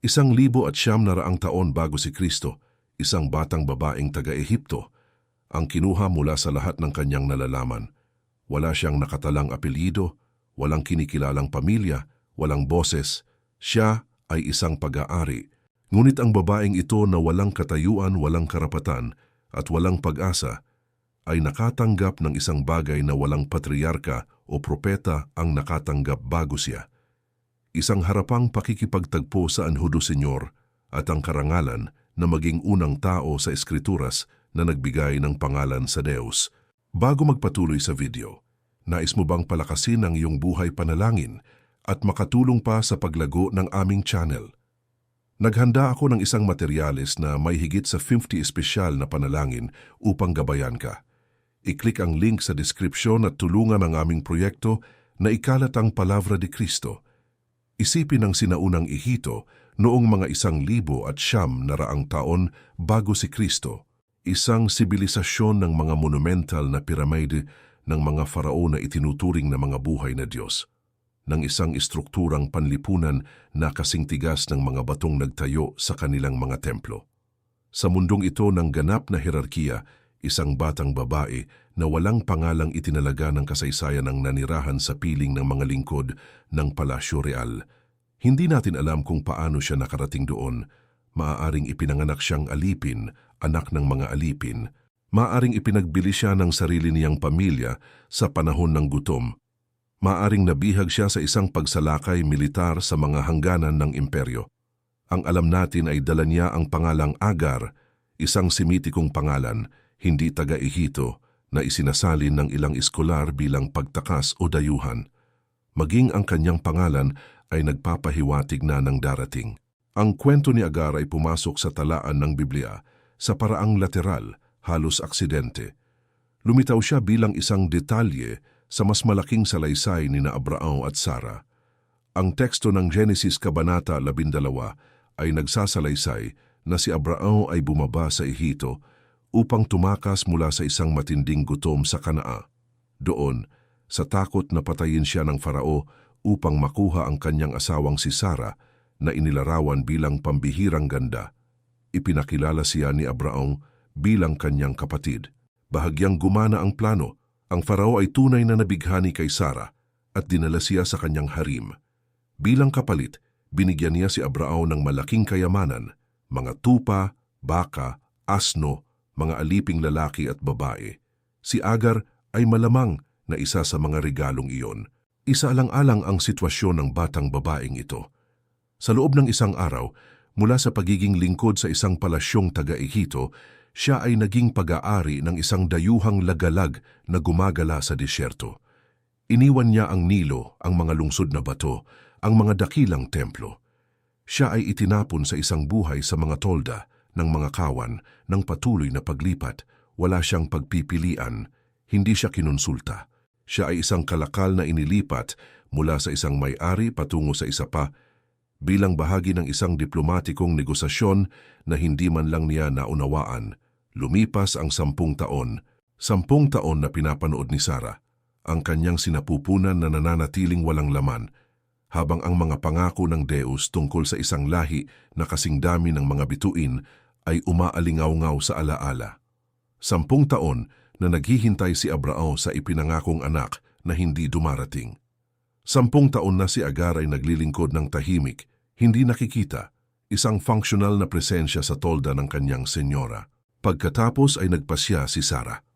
1,900 taon bago si Kristo, isang batang babaeng taga-Ehipto, ang kinuha mula sa lahat ng kanyang nalalaman. Wala siyang nakatalang apelyido, walang kinikilalang pamilya, walang boses. Siya ay isang pag-aari. Ngunit ang babaeng ito na walang katayuan, walang karapatan, at walang pag-asa, ay nakatanggap ng isang bagay na walang patriarka o propeta ang nakatanggap bago siya. Isang harapang pakikipagtagpo sa Anhudo Senyor at ang karangalan na maging unang tao sa Eskrituras na nagbigay ng pangalan sa Deus. Bago magpatuloy sa video, nais mo bang palakasin ang iyong buhay panalangin at makatulong pa sa paglago ng aming channel? Naghanda ako ng isang materyales na may higit sa 50 espesyal na panalangin upang gabayan ka. I-click ang link sa description at tulungan ang aming proyekto na ikalat ang palabra de Cristo. Isipin ang sinaunang Ehipto noong mga 1,900 taon bago si Kristo. Isang sibilisasyon ng mga monumental na piramide ng mga farao na itinuturing na mga buhay na Diyos. Ng isang estrukturang panlipunan na kasingtigas ng mga batong nagtayo sa kanilang mga templo. Sa mundong ito ng ganap na hierarkiya, isang batang babae na walang pangalang itinalaga ng kasaysayan ang nanirahan sa piling ng mga lingkod ng Palasyo Real. Hindi natin alam kung paano siya nakarating doon. Maaaring ipinanganak siyang alipin, anak ng mga alipin. Maaaring ipinagbili siya ng sarili niyang pamilya sa panahon ng gutom. Maaaring nabihag siya sa isang pagsalakay militar sa mga hangganan ng imperyo. Ang alam natin ay dala niya ang pangalang Agar, isang Semitikong pangalan, hindi taga-Ehipto, na isinasalin ng ilang eskolar bilang pagtakas o dayuhan. Maging ang kanyang pangalan ay nagpapahiwatig na ng darating. Ang kwento ni Agar ay pumasok sa talaan ng Biblia sa paraang lateral, halos aksidente. Lumitaw siya bilang isang detalye sa mas malaking salaysay ni na Abraham at Sara. Ang teksto ng Genesis Kabanata 12 ay nagsasalaysay na si Abraham ay bumaba sa Ehipto upang tumakas mula sa isang matinding gutom sa Kanaa. Doon, sa takot na patayin siya ng Farao upang makuha ang kanyang asawang si Sara na inilarawan bilang pambihirang ganda, ipinakilala siya ni Abraham bilang kanyang kapatid. Bahagyang gumana ang plano. Ang Farao ay tunay na nabighani kay Sara at dinala siya sa kanyang harim. Bilang kapalit, binigyan niya si Abraham ng malaking kayamanan, mga tupa, baka, asno, mga aliping lalaki at babae. Si Agar ay malamang na isa sa mga regalong iyon. Isaalang-alang ang sitwasyon ng batang babaeng ito. Sa loob ng isang araw, mula sa pagiging lingkod sa isang palasyong taga-Ehipto, siya ay naging pag-aari ng isang dayuhang lagalag na gumagala sa disyerto. Iniwan niya ang Nilo, ang mga lungsod na bato, ang mga dakilang templo. Siya ay itinapon sa isang buhay sa mga tolda ng mga kawan ng patuloy na paglipat. Wala siyang pagpipilian, hindi siya kinonsulta. Siya ay isang kalakal na inilipat mula sa isang may-ari patungo sa isa pa bilang bahagi ng isang diplomatikong negosasyon na hindi man lang niya naunawaan. Lumipas ang 10 taon, 10 taon na pinapanood ni Sara, ang kanyang sinapupunan na nananatiling walang laman, habang ang mga pangako ng Deus tungkol sa isang lahi na kasing dami ng mga bituin ay umaalingaw-ngaw sa alaala. 10 taon na naghihintay si Abraham sa ipinangakong anak na hindi dumarating. 10 taon na si Agar ay naglilingkod ng tahimik, hindi nakikita, isang functional na presensya sa tolda ng kanyang senyora. Pagkatapos ay nagpasya si Sara.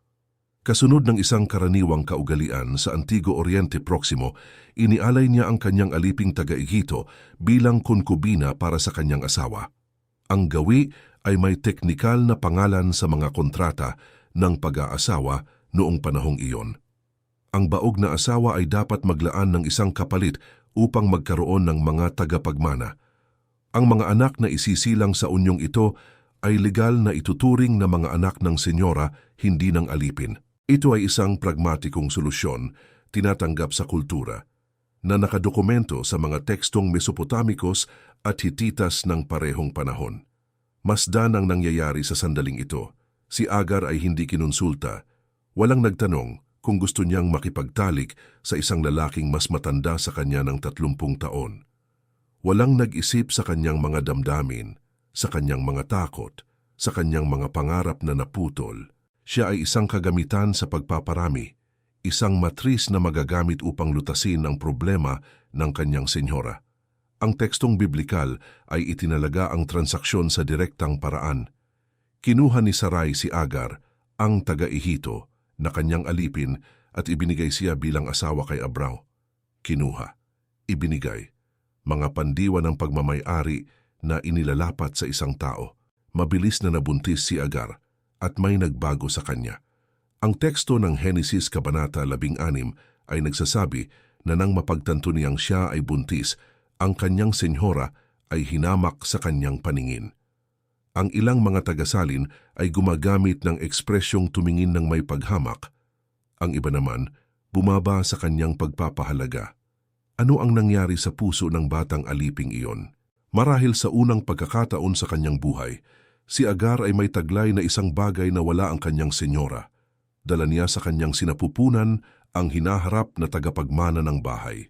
Kasunod ng isang karaniwang kaugalian sa Antigo Oriente Proximo, inialay niya ang kanyang aliping taga-Ehipto bilang konkubina para sa kanyang asawa. Ang gawi ay may teknikal na pangalan sa mga kontrata ng pag-aasawa noong panahong iyon. Ang baog na asawa ay dapat maglaan ng isang kapalit upang magkaroon ng mga tagapagmana. Ang mga anak na isisilang sa unyong ito ay legal na ituturing na mga anak ng senyora, hindi ng alipin. Ito ay isang pragmatikong solusyon, tinatanggap sa kultura, na nakadokumento sa mga tekstong Mesopotamikos at Hititas ng parehong panahon. Masdan ang nangyayari sa sandaling ito. Si Agar ay hindi kinonsulta. Walang nagtanong kung gusto niyang makipagtalik sa isang lalaking mas matanda sa kanya ng 30 taon. Walang nag-isip sa kanyang mga damdamin, sa kanyang mga takot, sa kanyang mga pangarap na naputol. Siya ay isang kagamitan sa pagpaparami, isang matris na magagamit upang lutasin ang problema ng kanyang senyora. Ang tekstong biblikal ay itinalaga ang transaksyon sa direktang paraan. Kinuha ni Sarai si Agar, ang taga-Ehito, na kanyang alipin at ibinigay siya bilang asawa kay Abrao. Kinuha, ibinigay, mga pandiwa ng pagmamay-ari na inilalapat sa isang tao. Mabilis na nabuntis si Agar at may nagbago sa kanya. Ang teksto ng Henesis Kabanata 16 ay nagsasabi na nang mapagtanto niyang siya ay buntis, ang kanyang senyora ay hinamak sa kanyang paningin. Ang ilang mga tagasalin ay gumagamit ng ekspresyong tumingin ng may paghamak. Ang iba naman, bumaba sa kanyang pagpapahalaga. Ano ang nangyari sa puso ng batang aliping iyon? Marahil sa unang pagkakataon sa kanyang buhay, si Agar ay may taglay na isang bagay na wala ang kanyang senyora. Dala niya sa kanyang sinapupunan ang hinaharap na tagapagmana ng bahay.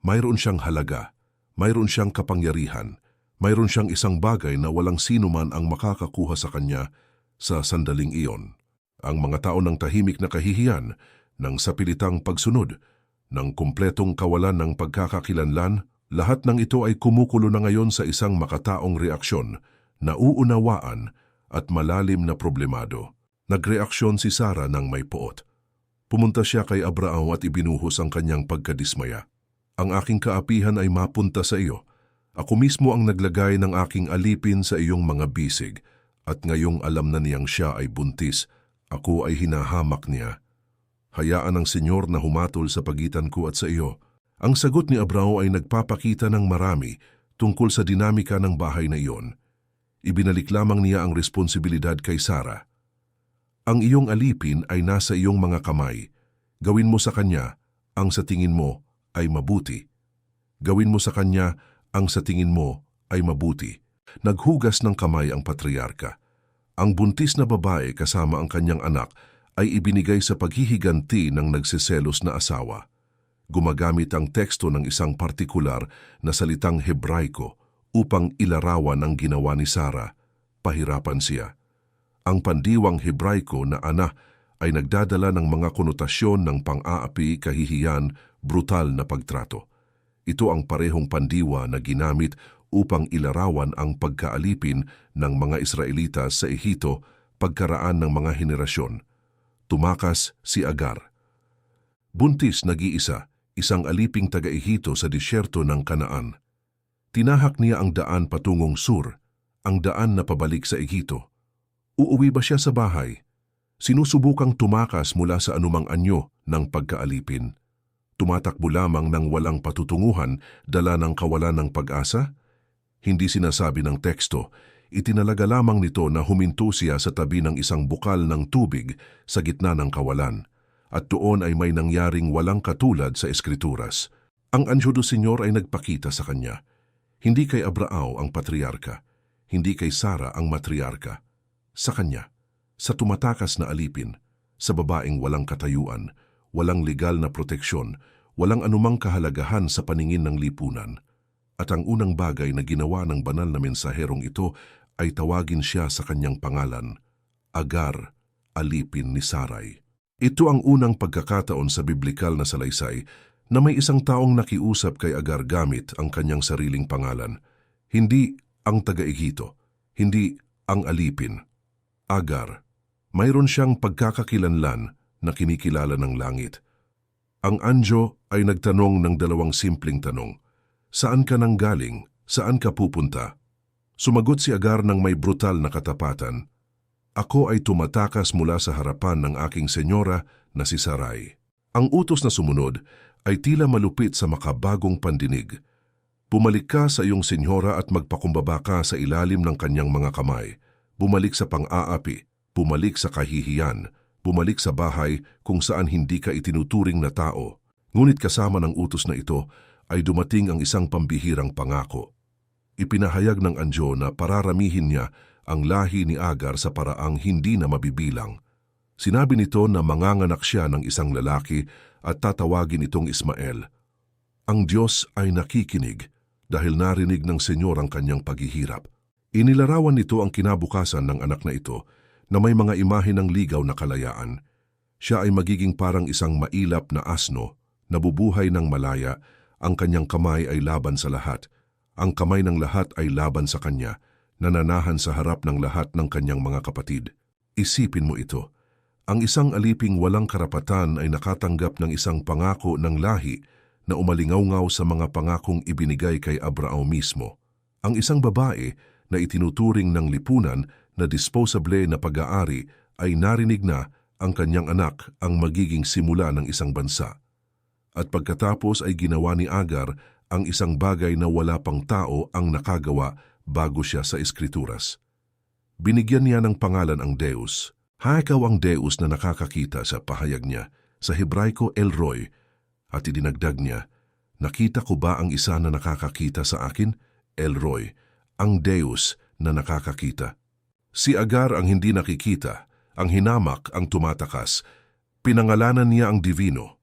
Mayroon siyang halaga, mayroon siyang kapangyarihan, mayroon siyang isang bagay na walang sino man ang makakakuha sa kanya sa sandaling iyon. Ang mga tao ng tahimik na kahihiyan, ng sapilitang pagsunod, ng kumpletong kawalan ng pagkakakilanlan, lahat ng ito ay kumukulo na ngayon sa isang makataong reaksyon, nauunawaan at malalim na problemado. Nagreaksyon si Sara ng may poot. Pumunta siya kay Abrao at ibinuhos ang kanyang pagkadismaya. Ang aking kaapihan ay mapunta sa iyo. Ako mismo ang naglagay ng aking alipin sa iyong mga bisig, at ngayong alam na niyang siya ay buntis, ako ay hinahamak niya. Hayaan ang Senyor na humatol sa pagitan ko at sa iyo. Ang sagot ni Abrao ay nagpapakita ng marami tungkol sa dinamika ng bahay na iyon. Ibinalik lamang niya ang responsibilidad kay Sara. Ang iyong alipin ay nasa iyong mga kamay. Gawin mo sa kanya ang sa tingin mo ay mabuti. Gawin mo sa kanya ang sa tingin mo ay mabuti. Naghugas ng kamay ang patriarka. Ang buntis na babae kasama ang kanyang anak ay ibinigay sa paghihiganti ng nagseselos na asawa. Gumagamit ang teksto ng isang partikular na salitang Hebraiko upang ilarawan ang ginawa ni Sara. Pahirapan siya. Ang pandiwang Hebraiko na ana ay nagdadala ng mga konotasyon ng pang-aapi, kahihiyan, brutal na pagtrato. Ito ang parehong pandiwa na ginamit upang ilarawan ang pagkaalipin ng mga Israelita sa Ehito pagkaraan ng mga henerasyon. Tumakas si Agar. Buntis nag-iisa, isang aliping taga-Ehito sa disyerto ng Kanaan. Tinahak niya ang daan patungong sur, ang daan na pabalik sa Ehito. Uuwi ba siya sa bahay? Sinusubukang tumakas mula sa anumang anyo ng pagkaalipin. Tumatakbo lamang ng walang patutunguhan, dala ng kawalan ng pag-asa? Hindi sinasabi ng teksto, itinalaga lamang nito na huminto siya sa tabi ng isang bukal ng tubig sa gitna ng kawalan, at doon ay may nangyaring walang katulad sa Eskrituras. Ang anyo do Senyor ay nagpakita sa kanya. Hindi kay Abrao ang patriarka, hindi kay Sara ang matriarka. Sa kanya, sa tumatakas na alipin, sa babaeng walang katayuan, walang legal na proteksyon, walang anumang kahalagahan sa paningin ng lipunan. At ang unang bagay na ginawa ng banal na mensaherong ito ay tawagin siya sa kanyang pangalan, Agar, alipin ni Sarai. Ito ang unang pagkakataon sa biblikal na salaysay na may isang taong nakiusap kay Agar gamit ang kanyang sariling pangalan. Hindi ang taga-Ehito, hindi ang alipin. Agar, mayroon siyang pagkakakilanlan na kinikilala ng langit. Ang anjo ay nagtanong ng dalawang simpleng tanong. Saan ka nang galing? Saan ka pupunta? Sumagot si Agar ng may brutal na katapatan. Ako ay tumatakas mula sa harapan ng aking senyora na si Sarai. Ang utos na sumunod ay tila malupit sa makabagong pandinig. Bumalik ka sa iyong senyora at magpakumbaba ka sa ilalim ng kanyang mga kamay. Bumalik sa pang-aapi, bumalik sa kahihiyan, bumalik sa bahay kung saan hindi ka itinuturing na tao. Ngunit kasama ng utos na ito ay dumating ang isang pambihirang pangako. Ipinahayag ng anjo na pararamihin niya ang lahi ni Agar sa paraang hindi na mabibilang. Sinabi nito na manganganak siya ng isang lalaki at tatawagin itong Ismael. Ang Diyos ay nakikinig, dahil narinig ng Senyor ang kanyang paghihirap. Inilarawan nito ang kinabukasan ng anak na ito na may mga imahe ng ligaw na kalayaan. Siya ay magiging parang isang mailap na asno, nabubuhay ng malaya, ang kanyang kamay ay laban sa lahat. Ang kamay ng lahat ay laban sa kanya, nananahan sa harap ng lahat ng kanyang mga kapatid. Isipin mo ito. Ang isang aliping walang karapatan ay nakatanggap ng isang pangako ng lahi na umalingaw-ngaw sa mga pangakong ibinigay kay Abrao mismo. Ang isang babae na itinuturing ng lipunan na disposable na pag-aari ay narinig na ang kanyang anak ang magiging simula ng isang bansa. At pagkatapos ay ginawa ni Agar ang isang bagay na wala pang tao ang nakagawa bago siya sa Eskrituras. Binigyan niya ng pangalan ang Deus. Ikaw ang Deus na nakakakita sa pahayag niya, sa Hebraiko El Roi, at idinagdag niya, nakita ko ba ang isa na nakakakita sa akin? El Roi, ang Deus na nakakakita. Si Agar ang hindi nakikita, ang hinamak ang tumatakas. Pinangalanan niya ang divino.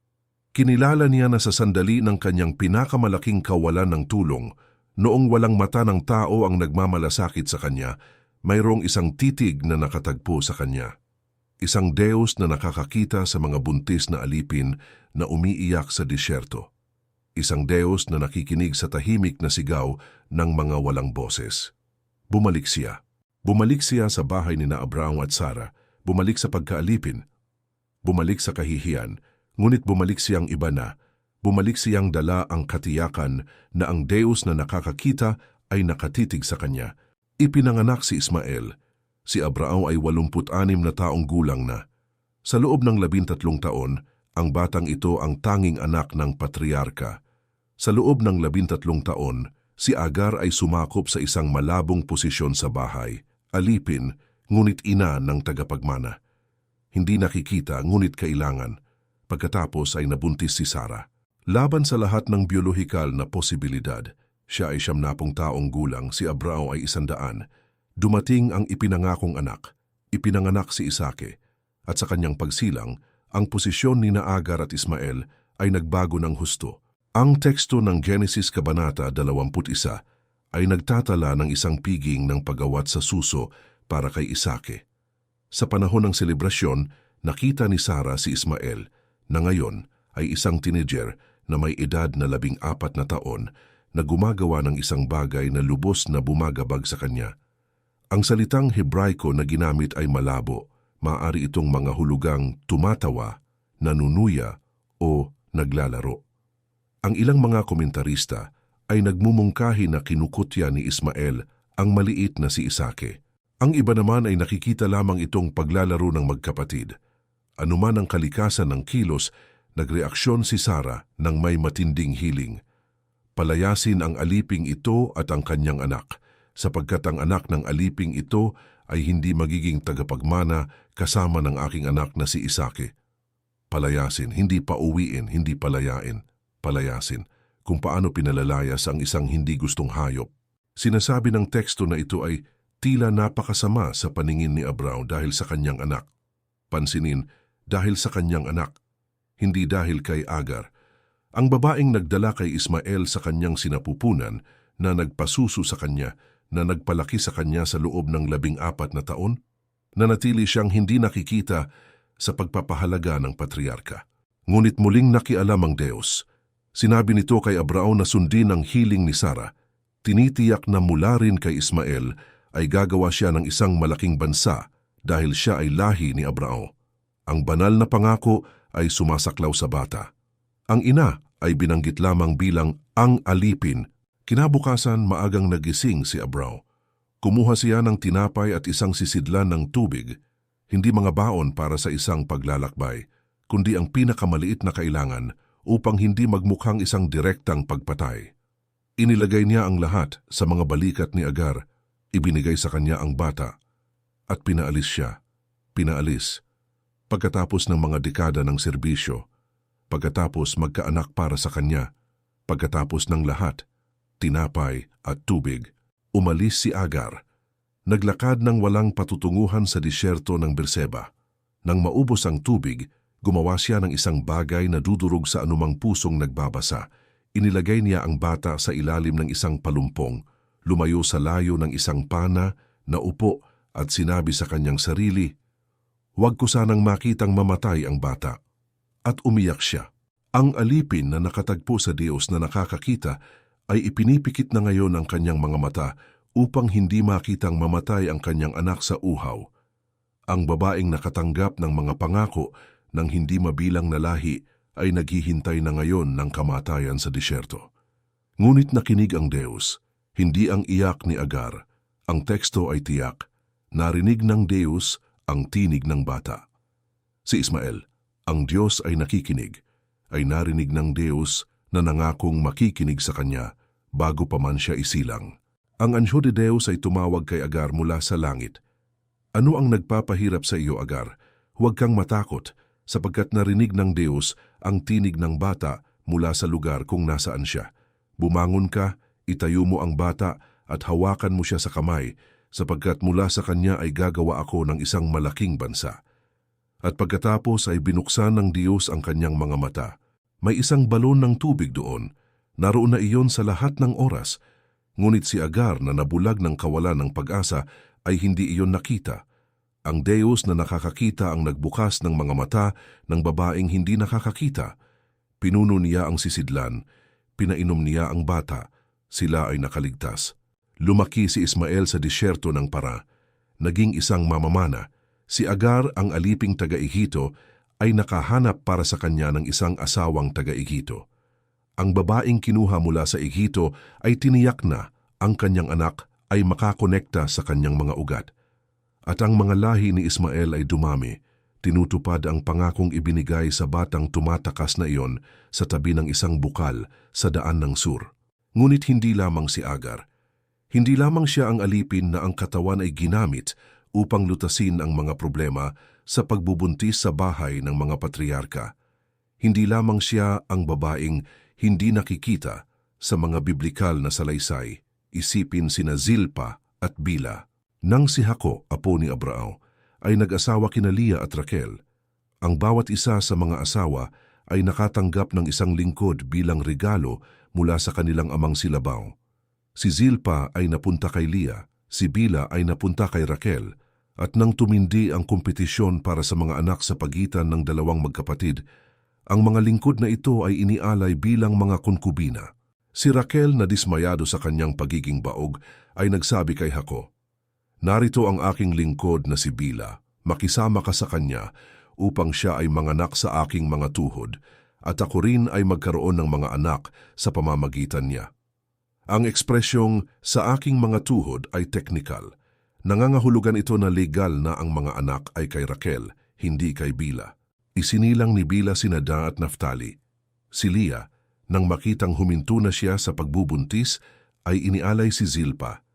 Kinilala niya na sa sandali ng kanyang pinakamalaking kawalan ng tulong, noong walang mata ng tao ang nagmamalasakit sa kanya, mayroong isang titig na nakatagpo sa kanya. Isang Deus na nakakakita sa mga buntis na alipin na umiiyak sa disyerto. Isang Deus na nakikinig sa tahimik na sigaw ng mga walang boses. Bumalik siya. Bumalik siya sa bahay ni na Abrao at Sara. Bumalik sa pagkaalipin. Bumalik sa kahihiyan. Ngunit bumalik siyang iba na. Bumalik siyang dala ang katiyakan na ang Deus na nakakakita ay nakatitig sa kanya. Ipinanganak si Ismael. Si Abrao ay 86 na taong gulang na. Sa loob ng 13 taon, ang batang ito ang tanging anak ng patriarka. Sa loob ng 13 taon, si Agar ay sumakop sa isang malabong posisyon sa bahay, alipin, ngunit ina ng tagapagmana. Hindi nakikita ngunit kailangan. Pagkatapos ay nabuntis si Sara. Laban sa lahat ng biolohikal na posibilidad, siya ay 70 taong gulang, si Abrao ay 100. Dumating ang ipinangakong anak, ipinanganak si Isake, at sa kanyang pagsilang, ang posisyon ni Agar at Ismael ay nagbago ng husto. Ang teksto ng Genesis Kabanata 21 ay nagtatala ng isang piging ng pagawat sa suso para kay Isake. Sa panahon ng selebrasyon, nakita ni Sara si Ismael na ngayon ay isang teenager na may edad na 14 na taon na gumagawa ng isang bagay na lubos na bumagabag sa kanya. Ang salitang Hebraiko na ginamit ay malabo. Maaari itong mga hulugang tumatawa, nanunuya o naglalaro. Ang ilang mga komentarista ay nagmumungkahi na kinukutya ni Ismael ang maliit na si Isake. Ang iba naman ay nakikita lamang itong paglalaro ng magkapatid. Anuman ang kalikasan ng kilos, nagreaksyon si Sara ng may matinding hiling. Palayasin ang aliping ito at ang kanyang anak, sapagkat ang anak ng aliping ito ay hindi magiging tagapagmana kasama ng aking anak na si Isake. Palayasin, hindi pauwiin, hindi palayain. Palayasin, kung paano pinalalayas ang isang hindi gustong hayop. Sinasabi ng teksto na ito ay tila napakasama sa paningin ni Abrao dahil sa kanyang anak. Pansinin, dahil sa kanyang anak, hindi dahil kay Agar. Ang babaeng nagdala kay Ismael sa kanyang sinapupunan na nagpasuso sa kanya, na nagpalaki sa kanya sa loob ng 14 na taon, nanatili siyang hindi nakikita sa pagpapahalaga ng patriarka. Ngunit muling nakialam ang Deus. Sinabi nito kay Abrao na sundin ang hiling ni Sara. Tinitiyak na mula rin kay Ismael ay gagawa siya ng isang malaking bansa dahil siya ay lahi ni Abrao. Ang banal na pangako ay sumasaklaw sa bata. Ang ina ay binanggit lamang bilang ang alipin. Kinabukasan, maagang nagising si Abrao. Kumuha siya ng tinapay at isang sisidlan ng tubig, hindi mga baon para sa isang paglalakbay, kundi ang pinakamaliit na kailangan upang hindi magmukhang isang direktang pagpatay. Inilagay niya ang lahat sa mga balikat ni Agar, ibinigay sa kanya ang bata, at pinaalis siya. Pinaalis. Pagkatapos ng mga dekada ng serbisyo, pagkatapos magkaanak para sa kanya, pagkatapos ng lahat, tinapay at tubig, umalis si Agar. Naglakad ng walang patutunguhan sa disyerto ng Berseba. Nang maubos ang tubig, gumawa siya ng isang bagay na dudurog sa anumang pusong nagbabasa. Inilagay niya ang bata sa ilalim ng isang palumpong, lumayo sa layo ng isang pana, naupo at sinabi sa kanyang sarili, "Huwag ko sanang makitang mamatay ang bata." At umiyak siya. Ang alipin na nakatagpo sa Diyos na nakakakita ay ipinipikit na ngayon ang kanyang mga mata upang hindi makitang mamatay ang kanyang anak sa uhaw. Ang babaeng nakatanggap ng mga pangako ng hindi mabilang na lahi ay naghihintay na ngayon ng kamatayan sa disyerto. Ngunit nakinig ang Diyos, hindi ang iyak ni Agar. Ang teksto ay tiyak, narinig ng Diyos ang tinig ng bata. Si Ismael, ang Diyos ay nakikinig, ay narinig ng Diyos na nangakong makikinig sa kanya bago pa man siya isilang. Ang anyo de Diyos ay tumawag kay Agar mula sa langit. "Ano ang nagpapahirap sa iyo, Agar? Huwag kang matakot, sapagkat narinig ng Diyos ang tinig ng bata mula sa lugar kung nasaan siya. Bumangon ka, itayo mo ang bata at hawakan mo siya sa kamay, sapagkat mula sa kanya ay gagawa ako ng isang malaking bansa." At pagkatapos ay binuksan ng Diyos ang kanyang mga mata. May isang balon ng tubig doon. Naroon na iyon sa lahat ng oras. Ngunit si Agar na nabulag ng kawalan ng pag-asa ay hindi iyon nakita. Ang Diyos na nakakakita ang nagbukas ng mga mata ng babaeng hindi nakakakita. Pinuno niya ang sisidlan, pinainom niya ang bata, sila ay nakaligtas. Lumaki si Ismael sa disyerto ng Para. Naging isang mamamana. Si Agar, ang aliping taga-Ehipto, ay nakahanap para sa kanya ng isang asawang taga-Ehipto. Ang babaeng kinuha mula sa Ehipto ay tiniyak na ang kanyang anak ay makakonekta sa kanyang mga ugat. At ang mga lahi ni Ismael ay dumami, tinutupad ang pangakong ibinigay sa batang tumatakas na iyon sa tabi ng isang bukal sa daan ng sur. Ngunit hindi lamang si Agar. Hindi lamang siya ang alipin na ang katawan ay ginamit upang lutasin ang mga problema sa pagbubuntis sa bahay ng mga patriarka. Hindi lamang siya ang babaeng hindi nakikita sa mga biblikal na salaysay. Isipin sina Zilpa at Bila. Nang si Hako, apo ni Abrao, ay nag-asawa kina Leah at Raquel, ang bawat isa sa mga asawa ay nakatanggap ng isang lingkod bilang regalo mula sa kanilang amang si Labaw. Si Zilpa ay napunta kay Leah, si Bila ay napunta kay Raquel, at nang tumindi ang kompetisyon para sa mga anak sa pagitan ng dalawang magkapatid, ang mga lingkod na ito ay inialay bilang mga konkubina. Si Raquel na dismayado sa kanyang pagiging baog ay nagsabi kay Hako, "Narito ang aking lingkod na si Bila, makisama ka sa kanya upang siya ay manganak sa aking mga tuhod, at ako rin ay magkaroon ng mga anak sa pamamagitan niya." Ang ekspresyong "sa aking mga tuhod" ay teknikal. Nangangahulugan ito na legal na ang mga anak ay kay Raquel, hindi kay Bila. Isinilang ni Bila sina Dan at Naphtali. Si Leah, nang makitang huminto na siya sa pagbubuntis, ay inialay si Zilpa.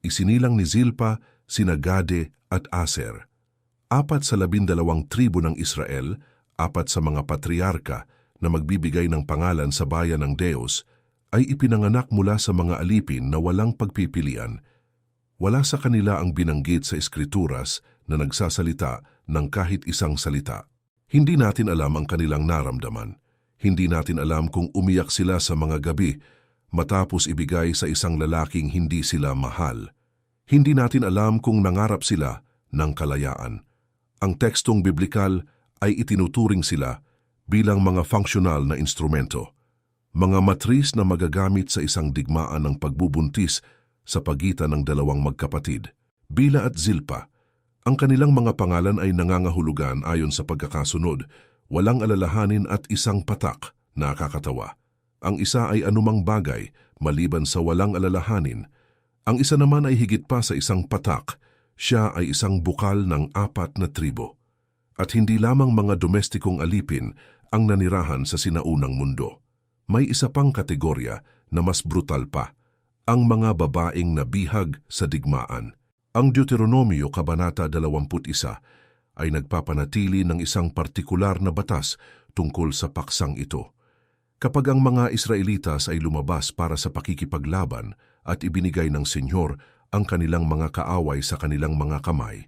Isinilang ni Zilpa sina Gade at Aser. 4 sa 12 tribo ng Israel, 4 sa mga patriarka na magbibigay ng pangalan sa bayan ng Diyos, ay ipinanganak mula sa mga alipin na walang pagpipilian. Wala sa kanila ang binanggit sa eskrituras na nagsasalita ng kahit isang salita. Hindi natin alam ang kanilang naramdaman. Hindi natin alam kung umiyak sila sa mga gabi matapos ibigay sa isang lalaking hindi sila mahal. Hindi natin alam kung nangarap sila ng kalayaan. Ang tekstong biblikal ay itinuturing sila bilang mga funksyonal na instrumento, mga matris na magagamit sa isang digmaan ng pagbubuntis sa pagitan ng dalawang magkapatid. Bila at Zilpa, ang kanilang mga pangalan ay nangangahulugan ayon sa pagkakasunod, walang alalahanin at isang patak na kakatawa. Ang isa ay anumang bagay maliban sa walang alalahanin. Ang isa naman ay higit pa sa isang patak. Siya ay isang bukal ng 4 na tribo. At hindi lamang mga domestikong alipin ang nanirahan sa sinaunang mundo. May isa pang kategorya na mas brutal pa, ang mga babaeng nabihag sa digmaan. Ang Deuteronomio Kabanata 21 ay nagpapanatili ng isang partikular na batas tungkol sa paksang ito. Kapag ang mga Israelitas ay lumabas para sa pakikipaglaban at ibinigay ng Senyor ang kanilang mga kaaway sa kanilang mga kamay,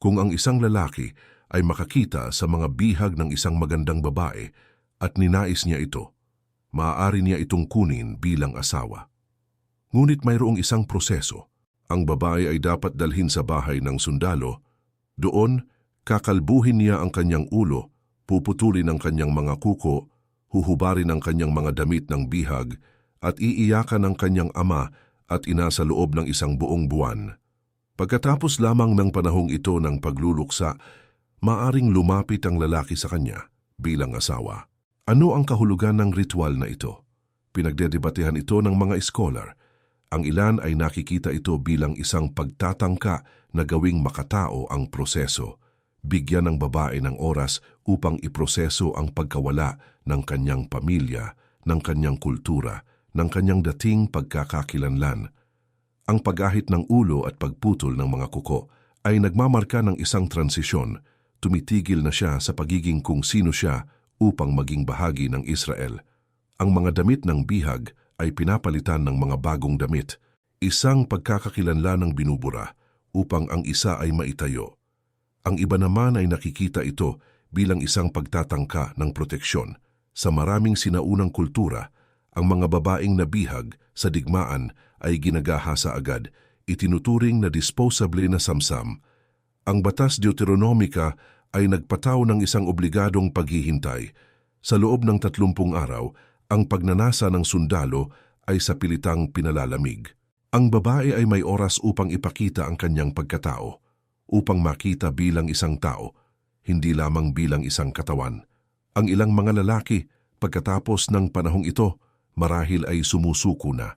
kung ang isang lalaki ay makakita sa mga bihag ng isang magandang babae at ninais niya ito, maaari niya itong kunin bilang asawa. Ngunit mayroong isang proseso. Ang babae ay dapat dalhin sa bahay ng sundalo. Doon, kakalbuhin niya ang kanyang ulo, puputulin ang kanyang mga kuko, huhubarin ang kanyang mga damit ng bihag, at iiyakan ang kanyang ama at ina sa loob ng isang buong buwan. Pagkatapos lamang ng panahong ito ng pagluluksa, maaring lumapit ang lalaki sa kanya bilang asawa. Ano ang kahulugan ng ritual na ito? Pinagdedebatehan ito ng mga scholar. Ang ilan ay nakikita ito bilang isang pagtatangka na gawing makatao ang proseso, bigyan ng babae ng oras upang iproseso ang pagkawala ng kanyang pamilya, ng kanyang kultura, ng kanyang dating pagkakakilanlan. Ang pag-ahit ng ulo at pagputol ng mga kuko ay nagmamarka ng isang transisyon. Tumitigil na siya sa pagiging kung sino siya upang maging bahagi ng Israel. Ang mga damit ng bihag ay pinapalitan ng mga bagong damit, isang pagkakakilanlan ng binubura upang ang isa ay maitayo. Ang iba naman ay nakikita ito bilang isang pagtatangka ng proteksyon. Sa maraming sinaunang kultura, ang mga babaeng nabihag sa digmaan ay ginagahasa agad, itinuturing na disposable na samsam. Ang batas Deuteronomica ay nagpataw ng isang obligadong paghihintay. Sa loob ng 30 araw, ang pagnanasa ng sundalo ay sa pilitang pinalalamig. Ang babae ay may oras upang ipakita ang kanyang pagkatao, upang makita bilang isang tao, hindi lamang bilang isang katawan. Ang ilang mga lalaki, pagkatapos ng panahong ito, marahil ay sumusuko na.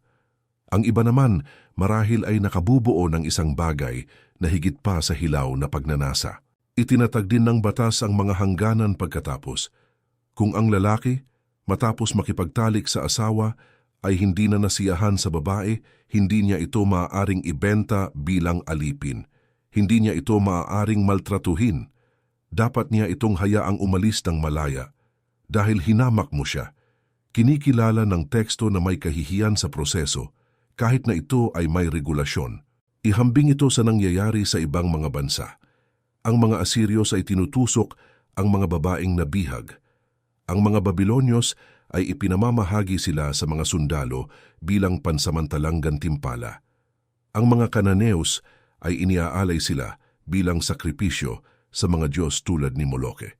Ang iba naman, marahil ay nakabubuo ng isang bagay na higit pa sa hilaw na pagnanasa. Itinatag din ng batas ang mga hangganan pagkatapos. Kung ang lalaki, matapos makipagtalik sa asawa, ay hindi na nasiyahan sa babae, hindi niya ito maaaring ibenta bilang alipin. Hindi niya ito maaaring maltratuhin. Dapat niya itong hayaang umalis ng malaya. Dahil hinamak mo siya. Kinikilala ng teksto na may kahihiyan sa proseso, kahit na ito ay may regulasyon. Ihambing ito sa nangyayari sa ibang mga bansa. Ang mga Asiryos ay tinutusok ang mga babaeng nabihag. Ang mga Babilonyos ay ipinamamahagi sila sa mga sundalo bilang pansamantalang gantimpala. Ang mga Kananeos ay iniaalay sila bilang sakripisyo sa mga Diyos tulad ni Moloke.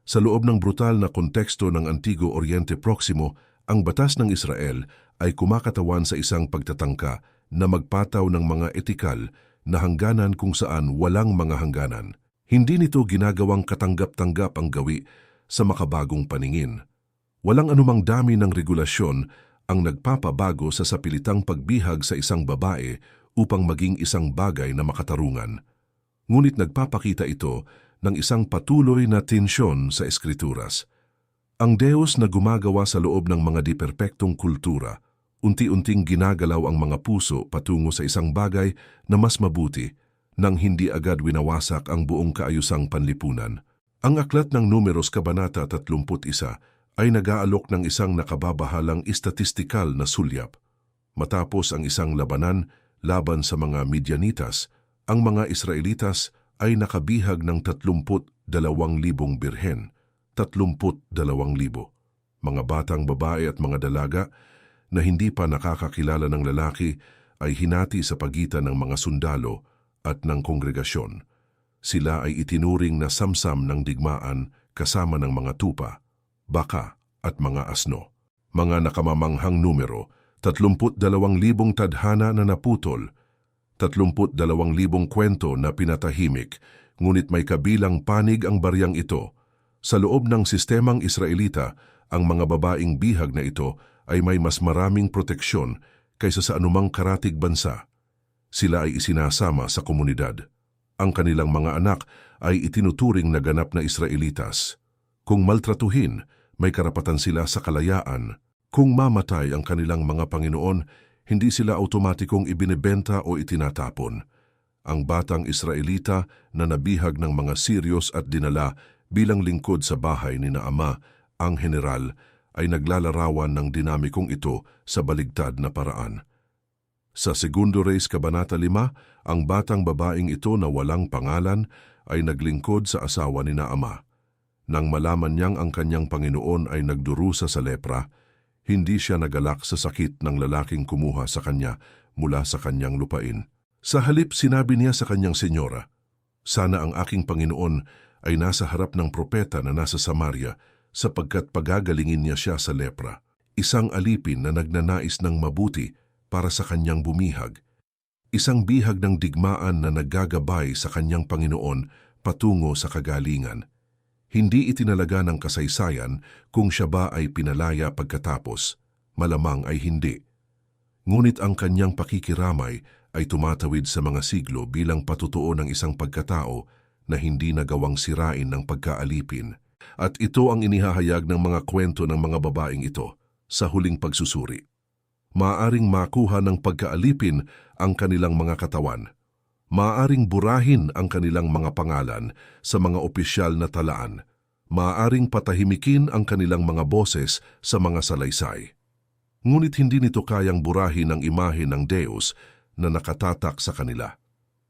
Sa loob ng brutal na konteksto ng Antigo Oriente Proximo, ang batas ng Israel ay kumakatawan sa isang pagtatangka na magpataw ng mga etikal na hangganan kung saan walang mga hangganan. Hindi nito ginagawang katanggap-tanggap ang gawi sa makabagong paningin. Walang anumang dami ng regulasyon ang nagpapabago sa sapilitang pagbihag sa isang babae upang maging isang bagay na makatarungan. Ngunit nagpapakita ito ng isang patuloy na tensyon sa Eskrituras. Ang Diyos na gumagawa sa loob ng mga di-perpektong kultura, unti-unting ginagalaw ang mga puso patungo sa isang bagay na mas mabuti nang hindi agad winawasak ang buong kaayusang panlipunan. Ang aklat ng Numeros Kabanata 31 ay nag-aalok ng isang nakababahalang istatistikal na sulyap. Matapos ang isang labanan laban sa mga Midianitas, ang mga Israelitas ay nakabihag ng 32,000 birhen, 32,000, mga batang babae at mga dalaga na hindi pa nakakakilala ng lalaki ay hinati sa pagitan ng mga sundalo at ng kongregasyon. Sila ay itinuring na samsam ng digmaan kasama ng mga tupa, baka at mga asno. Mga nakamamanghang numero, 32,000 tadhana na naputol, 32,000 kwento na pinatahimik, ngunit may kabilang panig ang baryang ito. Sa loob ng sistemang Israelita, ang mga babaeng bihag na ito ay may mas maraming proteksyon kaysa sa anumang karatig bansa. Sila ay isinasama sa komunidad. Ang kanilang mga anak ay itinuturing na ganap na Israelitas. Kung maltratuhin, may karapatan sila sa kalayaan. Kung mamatay ang kanilang mga Panginoon, hindi sila automatikong ibinebenta o itinatapon. Ang batang Israelita na nabihag ng mga Siryos at dinala bilang lingkod sa bahay ni na ama, ang general, ay naglalarawan ng dinamikong ito sa baligtad na paraan. Sa 2 Reyes Kabanata 5, ang batang babaeng ito na walang pangalan ay naglingkod sa asawa ni na ama. Nang malaman niyang ang kanyang Panginoon ay nagdurusa sa lepra, Hindi siya nagalak sa sakit ng lalaking kumuha sa kanya mula sa kanyang lupain. Sa halip sinabi niya sa kanyang senyora, "Sana ang aking Panginoon ay nasa harap ng propeta na nasa Samaria sapagkat pagagalingin niya siya sa lepra." Isang alipin na nagnanais ng mabuti para sa kanyang bumihag. Isang bihag ng digmaan na naggagabay sa kanyang Panginoon patungo sa kagalingan. Hindi itinalaga ng kasaysayan kung siya ba ay pinalaya pagkatapos, malamang ay hindi. Ngunit ang kanyang pakikiramay ay tumatawid sa mga siglo bilang patutuo ng isang pagkatao na hindi nagawang sirain ng pagkaalipin. At ito ang inihahayag ng mga kwento ng mga babaeng ito sa huling pagsusuri. Maaaring makuha ng pagkaalipin ang kanilang mga katawan. Maaaring burahin ang kanilang mga pangalan sa mga opisyal na talaan. Maaaring patahimikin ang kanilang mga boses sa mga salaysay. Ngunit hindi nito kayang burahin ang imahe ng Deus na nakatatak sa kanila.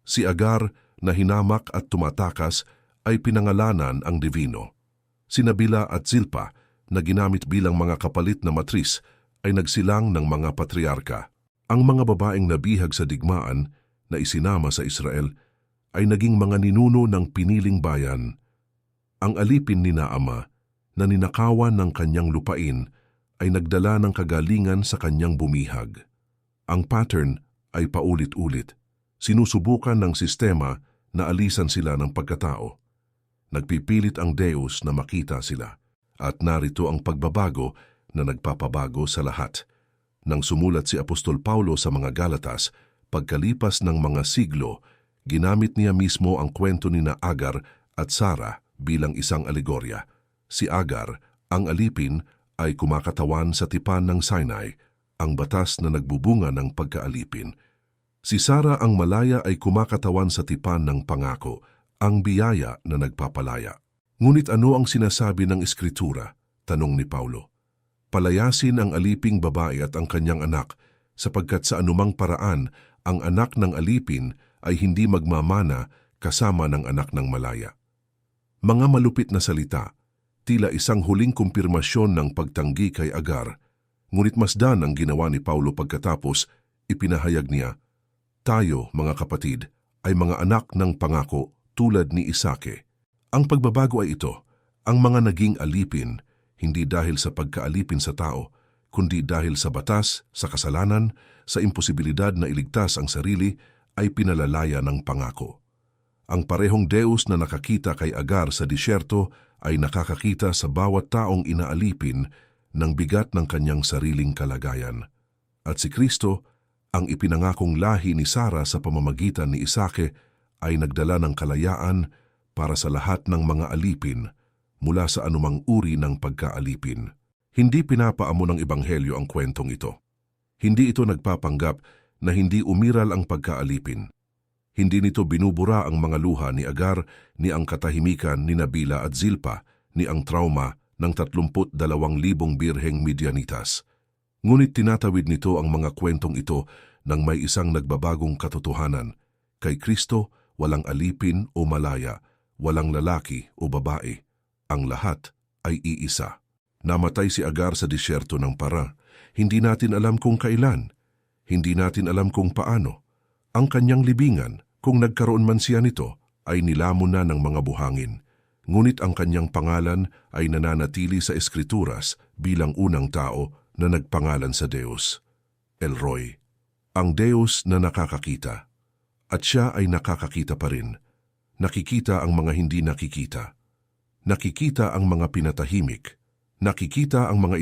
Si Agar na hinamak at tumatakas ay pinangalanan ang divino. Sina Bila at Zilpa na ginamit bilang mga kapalit na matris ay nagsilang ng mga patriarka. Ang mga babaeng nabihag sa digmaan na isinama sa Israel ay naging mga ninuno ng piniling bayan. Ang alipin ni Naama na ninakawan ng kanyang lupain ay nagdala ng kagalingan sa kanyang bumihag. Ang pattern ay paulit-ulit. Sinusubukan ng sistema na alisan sila ng pagkatao. Nagpipilit ang Deus na makita sila. At narito ang pagbabago na nagpapabago sa lahat. Nang sumulat si Apostol Paulo sa mga Galatas, pagkalipas ng mga siglo, ginamit niya mismo ang kwento ni na Agar at Sara bilang isang alegorya. Si Agar, ang alipin, ay kumakatawan sa tipan ng Sinai, ang batas na nagbubunga ng pagkaalipin. Si Sara ang malaya ay kumakatawan sa tipan ng pangako, ang biyaya na nagpapalaya. Ngunit ano ang sinasabi ng Eskritura? Tanong ni Paulo. Palayasin ang aliping babae at ang kanyang anak, sapagkat sa anumang paraan, ang anak ng alipin ay hindi magmamana kasama ng anak ng malaya. Mga malupit na salita, tila isang huling kumpirmasyon ng pagtanggi kay Agar. Ngunit masdan ang ginawa ni Paulo pagkatapos, ipinahayag niya, "Tayo, mga kapatid, ay mga anak ng pangako tulad ni Isake." Ang pagbabago ay ito, ang mga naging alipin, hindi dahil sa pagkaalipin sa tao, kundi dahil sa batas, sa kasalanan, sa imposibilidad na iligtas ang sarili, ay pinalalaya ng pangako. Ang parehong Deus na nakakita kay Agar sa disyerto ay nakakakita sa bawat taong inaalipin ng bigat ng kanyang sariling kalagayan. At si Kristo, ang ipinangakong lahi ni Sara sa pamamagitan ni Isake, ay nagdala ng kalayaan para sa lahat ng mga alipin mula sa anumang uri ng pagkaalipin. Hindi pinapaamo ng Ebanghelyo ang kwentong ito. Hindi ito nagpapanggap na hindi umiral ang pagkaalipin. Hindi nito binubura ang mga luha ni Agar, ni ang katahimikan ni Bila at Zilpa, ni ang trauma ng 32,000 birheng Midianitas. Ngunit tinatawid nito ang mga kwentong ito ng may isang nagbabagong katotohanan. Kay Kristo, walang alipin o malaya, walang lalaki o babae. Ang lahat ay iisa. Namatay si Agar sa disyerto ng Para. Hindi natin alam kung kailan. Hindi natin alam kung paano. Ang kanyang libingan, kung nagkaroon man siya nito, ay nilamon na ng mga buhangin. Ngunit ang kanyang pangalan ay nananatili sa Eskrituras bilang unang tao na nagpangalan sa Deus. El Roi, ang Deus na nakakakita. At siya ay nakakakita pa rin. Nakikita ang mga hindi nakikita. Nakikita ang mga pinatahimik. Nakikita ang mga